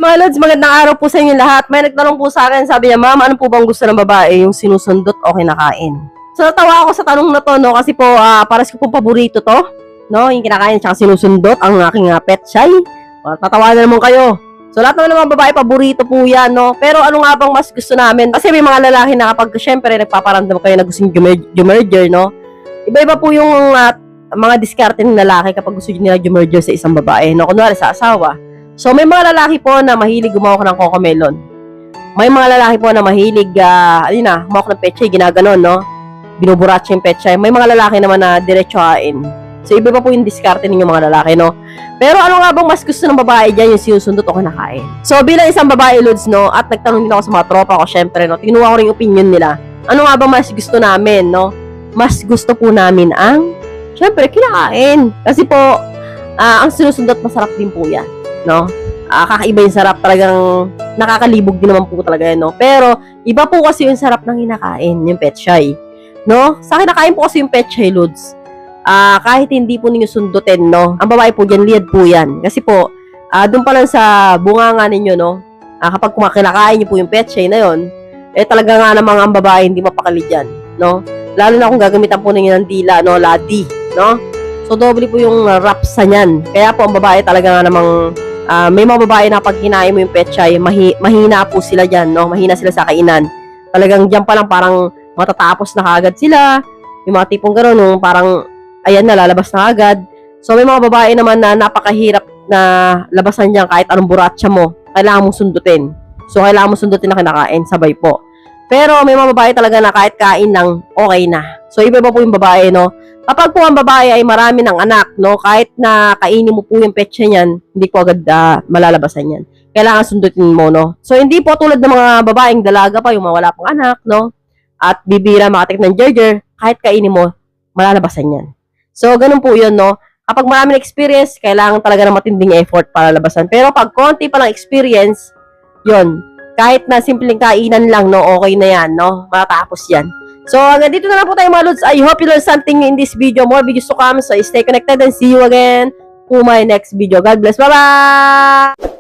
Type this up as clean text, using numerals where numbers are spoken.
Mga lods, magandang araw po sa inyo lahat. May nagtanong po sa akin, sabi niya, ma'am, ano po bang gusto ng babae? Yung sinusundot o kinakain? So, natawa ako sa tanong na to, no? Kasi po, paras ko po paborito to, no? Yung kinakain at sinusundot, ang aking pet shy. Tatawa na naman kayo. So, lahat naman ng mga babae, paborito po yan, no? Pero ano nga bang mas gusto namin? Kasi may mga lalaki na kapag, syempre, nagpaparamdam kayo na gusto nyo jumerger, no? Iba-iba po yung mga diskarte ng lalaki kapag gusto nila jumerger sa isang babae, no? Kunwari sa asawa. So, may mga lalaki po na mahilig gumawak ng cocomelon. May mga lalaki po na mahilig, gumawak ng pechay, ginaganon, no? Binuburatsa yung pechay. May mga lalaki naman na diretso hain. So, iba pa po yung diskarte ninyo mga lalaki, no? Pero ano nga bang mas gusto ng babae dyan, yung sinusundot o kinakain? So, bilang isang babae, Lods, no? At nagtanong din ako sa mga tropa ko, syempre, no? Tinuha ko rin yung opinion nila. Ano nga bang mas gusto namin, no? Mas gusto po namin ang, syempre, kinakain. Kasi po, ang sinusundot, masarap din po yan. No? Kakaiba yung sarap, talagang nakakalibog din naman po talaga yan, no? Pero, iba po kasi yung sarap ng hinakain, yung pechay, no? Sa kinakain po kasi yung pechay, Lods, kahit hindi po ninyo sundutin, no? Ang babae po dyan, liad po yan. Kasi po, doon pa lang sa bunganga ninyo, no? Kapag kinakain nyo po yung pechay na yon, talaga nga namang ang babae hindi mapakali dyan, no? Lalo na kung gagamitan po ninyo ng dila, no? Ladi, no? So, doble po yung rapsa niyan. Kaya po, ang babae talaga nga namang may mga babae na pag kinain mo yung pechay, mahina po sila dyan, no? Mahina sila sa kainan. Talagang dyan pa lang parang matatapos na kagad sila. Yung mga tipong gano'n, nung parang, ayan na, lalabas na agad. So, may mga babae naman na napakahirap na labasan dyan kahit anong buratsa mo. Kailangan mong sundutin. So, kailangan mong sundutin na kinakain, sabay po. Pero, may mga babae talaga na kahit kain lang, okay na. So, iba-iba po yung babae, no? Kapag po ang babae ay marami ng anak, no, kahit na kainin mo po yung pechay niyan, hindi po agad malalabasan yan. Kailangan sundutin mo, no. So, hindi po tulad ng mga babaeng dalaga pa, yung mga wala pang anak, no, at bibira makatik ng gerger, kahit kainin mo, malalabasan yan. So, ganun po yun, no. Kapag maraming experience, kailangan talaga ng matinding effort para labasan. Pero pag konti pa lang experience, yun, kahit na simpleng kainan lang, no, okay na yan, no, matatapos yan. So, hanggang dito na lang po tayo mga Lods. I hope you learned something in this video. More videos to come. So, stay connected and see you again to my next video. God bless. Bye-bye!